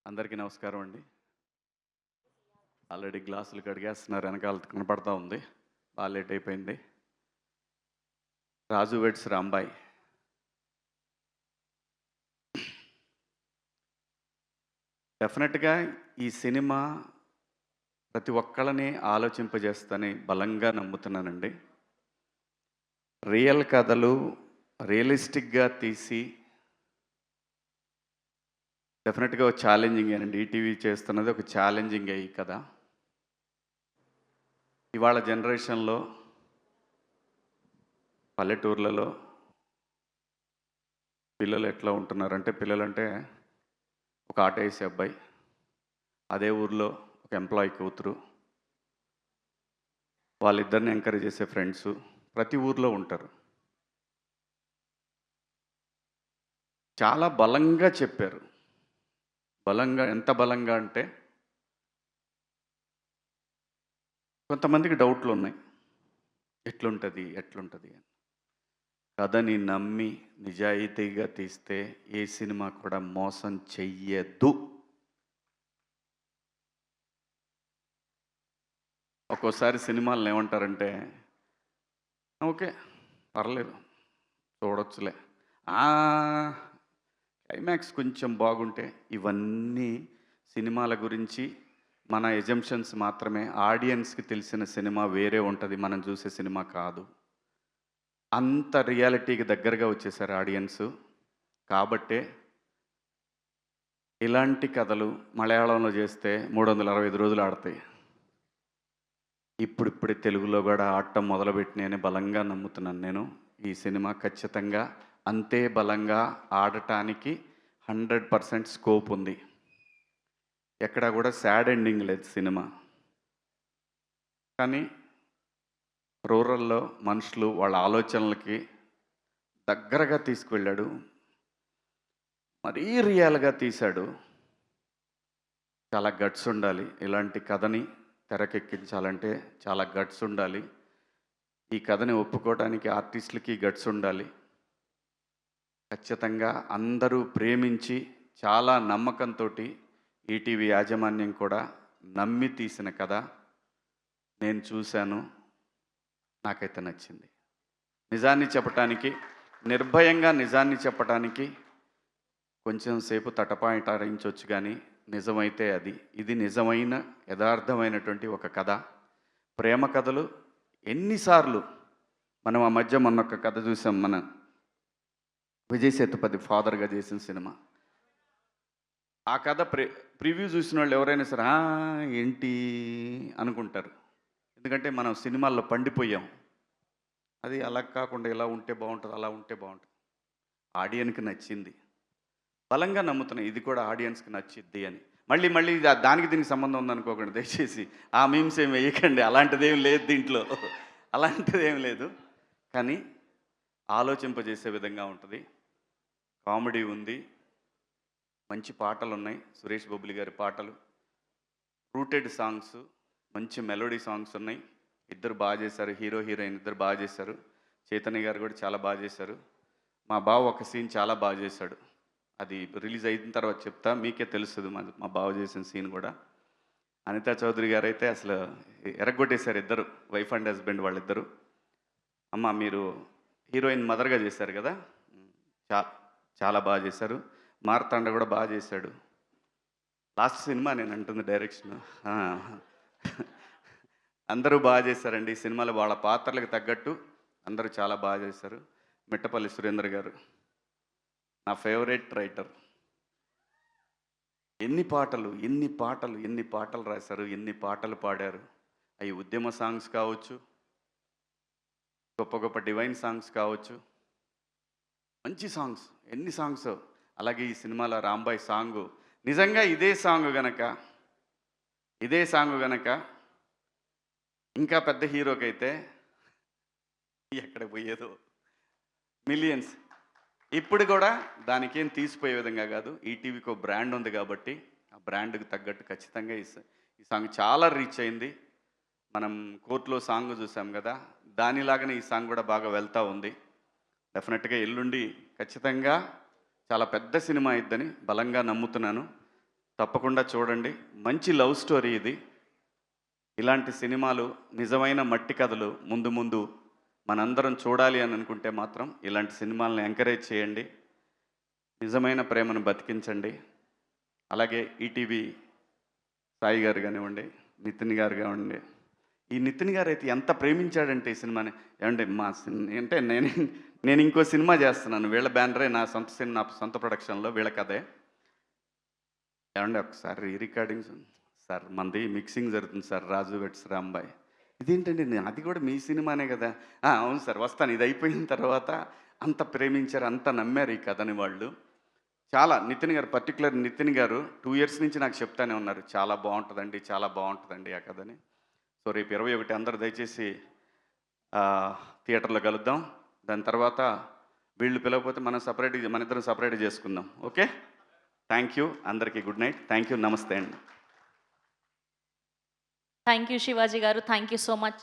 అందరికీ నమస్కారం అండి. ఆల్రెడీ గ్లాసులు కడిగేస్తున్నారు, వెనకాల కనపడతా ఉంది. బాగా లేట్ అయిపోయింది. రాజు వెడ్స్ రాంబాయ్. డెఫినెట్గా ఈ సినిమా ప్రతి ఒక్కళ్ళని ఆలోచింపజేస్తని బలంగా నమ్ముతున్నానండి. రియల్ కథలు రియలిస్టిక్గా తీసి డెఫినెట్గా ఒక ఛాలెంజింగ్ అండి. ఈటీవీ చేస్తున్నది ఒక ఛాలెంజింగ్ ఈ కథ. ఇవాళ జనరేషన్లో పల్లెటూర్లలో పిల్లలు ఎట్లా ఉంటున్నారంటే, పిల్లలంటే ఒక ఆటో వేసే అబ్బాయి, అదే ఊర్లో ఒక ఎంప్లాయీ కూతురు, వాళ్ళిద్దరిని ఎంకరేజ్ చేసే ఫ్రెండ్స్ ప్రతి ఊర్లో ఉంటారు. చాలా బలంగా చెప్పారు. బలంగా, ఎంత బలంగా అంటే కొంతమందికి డౌట్లు ఉన్నాయి, ఎట్లుంటుంది అని. కథని నమ్మి నిజాయితీగా తీస్తే ఏ సినిమా కూడా మోసం చెయ్యదు. ఒక్కోసారి సినిమాలను ఏమంటారంటే, ఓకే పర్లేదు చూడొచ్చులే, క్లైమాక్స్ కొంచెం బాగుంటే. ఇవన్నీ సినిమాల గురించి మన ఎజంప్షన్స్ మాత్రమే. ఆడియన్స్కి తెలిసిన సినిమా వేరే ఉంటుంది, మనం చూసే సినిమా కాదు. అంత రియాలిటీకి దగ్గరగా వచ్చేసారు ఆడియన్స్. కాబట్టే ఇలాంటి కథలు మలయాళంలో చేస్తే 365 రోజులు ఆడతాయి. ఇప్పుడిప్పుడే తెలుగులో కూడా ఆడటం మొదలుపెట్టినని బలంగా నమ్ముతున్నాను నేను. ఈ సినిమా ఖచ్చితంగా అంతే బలంగా ఆడటానికి 100% స్కోప్ ఉంది. ఎక్కడా కూడా సాడ్ ఎండింగ్ లేదు సినిమా. కానీ రూరల్లో మనుషులు వాళ్ళ ఆలోచనలకి దగ్గరగా తీసుకువెళ్ళాడు, మరీ రియల్గా తీశాడు. చాలా గట్స్ ఉండాలి ఇలాంటి కథని తెరకెక్కించాలంటే, చాలా గట్స్ ఉండాలి. ఈ కథని ఒప్పుకోవడానికి ఆర్టిస్టులకి గట్స్ ఉండాలి. ఖచ్చితంగా అందరూ ప్రేమించి చాలా నమ్మకంతో ఈటీవీ యాజమాన్యం కూడా నమ్మి తీసిన కథ. నేను చూశాను, నాకైతే నచ్చింది. నిజాన్ని చెప్పటానికి, నిర్భయంగా నిజాన్ని చెప్పటానికి కొంచెం సేపు తటపాయింటారించవచ్చు, కానీ నిజమైతే ఇది నిజమైన యథార్థమైనటువంటి ఒక కథ. ప్రేమ కథలు ఎన్నిసార్లు మనం ఆ మధ్య మొన్నొక్క కథ చూసాం, మన విజయ్ సేతుపతి ఫాదర్గా చేసిన సినిమా. ఆ కథ ప్రివ్యూ చూసిన వాళ్ళు ఎవరైనా సరే ఏంటి అనుకుంటారు. ఎందుకంటే మనం సినిమాల్లో పండిపోయాం. అది అలా కాకుండా ఇలా ఉంటే బాగుంటుంది, అలా ఉంటే బాగుంటుంది. ఆడియన్స్కి నచ్చింది, బలంగా నమ్ముతున్నాయి ఇది కూడా ఆడియన్స్కి నచ్చిద్ది అని. మళ్ళీ దానికి దీనికి సంబంధం ఉందనుకోకండి దయచేసి. ఆ మీమ్స్ ఏం వేయకండి, అలాంటిదేం లేదు దీంట్లో, అలాంటిదేం లేదు. కానీ ఆలోచింపజేసే విధంగా ఉంటుంది. కామెడీ ఉంది, మంచి పాటలు ఉన్నాయి, సురేష్ బొబ్బిలి గారి పాటలు, రూటెడ్ సాంగ్స్, మంచి మెలోడీ సాంగ్స్ ఉన్నాయి. ఇద్దరు బాగా చేశారు, హీరో హీరోయిన్ ఇద్దరు బాగా చేశారు. చైతన్య గారు కూడా చాలా బాగా చేశారు. మా బావ ఒక సీన్ చాలా బాగా చేశాడు, అది రిలీజ్ అయిన తర్వాత చెప్తా, మీకే తెలుస్తుంది మా బావ చేసిన సీన్ కూడా. అనితా చౌదరి గారు అయితే అసలు ఎరగొట్టేశారు, ఇద్దరు వైఫ్ అండ్ హస్బెండ్ వాళ్ళిద్దరు. అమ్మ మీరు హీరోయిన్ మదర్గా చేశారు కదా, చాలా బాగా చేశారు. మార్తాండ కూడా బాగా చేశాడు. లాస్ట్ సినిమా నేను అంటుంది డైరెక్షన్. అందరూ బాగా చేశారండి ఈ సినిమాలో, వాళ్ళ పాత్రలకు తగ్గట్టు అందరూ చాలా బాగా చేశారు. మిట్టపల్లి సురేందర్ గారు నా ఫేవరెట్ రైటర్. ఎన్ని పాటలు రాశారు, ఎన్ని పాటలు పాడారు. అవి ఉద్యమ సాంగ్స్ కావచ్చు, గొప్ప గొప్ప డివైన్ సాంగ్స్ కావచ్చు, మంచి సాంగ్స్, ఎన్ని సాంగ్స్. అలాగే ఈ సినిమాలో రాంబాయ్ సాంగు, నిజంగా ఇదే సాంగ్ గనక ఇంకా పెద్ద హీరోకైతే ఎక్కడ పోయేదో, మిలియన్స్. ఇప్పుడు కూడా దానికేం తీసిపోయే విధంగా కాదు. ఈటీవీకి ఒక బ్రాండ్ ఉంది కాబట్టి ఆ బ్రాండ్కి తగ్గట్టు ఖచ్చితంగా ఈ సాంగ్ చాలా రీచ్ అయింది. మనం కోర్టులో సాంగ్ చూసాం కదా, దానిలాగానే ఈ సాంగ్ కూడా బాగా వెళ్తూ ఉంది. డెఫినెట్గా ఎల్లుండి ఖచ్చితంగా చాలా పెద్ద సినిమా అయిద్దని బలంగా నమ్ముతున్నాను. తప్పకుండా చూడండి. మంచి లవ్ స్టోరీ ఇది. ఇలాంటి సినిమాలు, నిజమైన మట్టి కథలు ముందు ముందు మనందరం చూడాలి అని అనుకుంటే మాత్రం ఇలాంటి సినిమాలను ఎంకరేజ్ చేయండి. నిజమైన ప్రేమను బతికించండి. అలాగే ఈటీవీ సాయి గారు కానివ్వండి, నితిన్ గారు కానివ్వండి. ఈ నితిన్ గారు అయితే ఎంత ప్రేమించాడంటే ఈ సినిమాని. ఏమంటే మా అంటే నేను ఇంకో సినిమా చేస్తున్నాను. వీళ్ళ బ్యానరే, నా సొంత ప్రొడక్షన్లో వీళ్ళ కథే. ఏమండి ఒకసారి రికార్డింగ్స్ సార్, మనది మిక్సింగ్ జరుగుతుంది సార్, రాజు వెట్స్ రాంబాయ్. ఇదేంటండి, అది కూడా మీ సినిమానే కదా. అవును సార్, వస్తాను. ఇది అయిపోయిన తర్వాత అంత ప్రేమించారు, అంత నమ్మారు ఈ కథని వాళ్ళు. చాలా నితిన్ గారు, పర్టికులర్ నితిన్ గారు 2 ఇయర్స్ నుంచి నాకు చెప్తానే ఉన్నారు, చాలా బాగుంటుందండి, చాలా బాగుంటుందండి ఆ కథని. సో రేపు 21 అందరూ దయచేసి థియేటర్లో కలుద్దాం. దాని తర్వాత వీళ్ళు పిలవకపోతే మన ఇద్దరం సపరేట్ చేసుకుందాం. ఓకే, థ్యాంక్ యూ అందరికీ. Good night. Thank you. నమస్తే అండి. థ్యాంక్ యూ శివాజీ గారు. Thank you so much.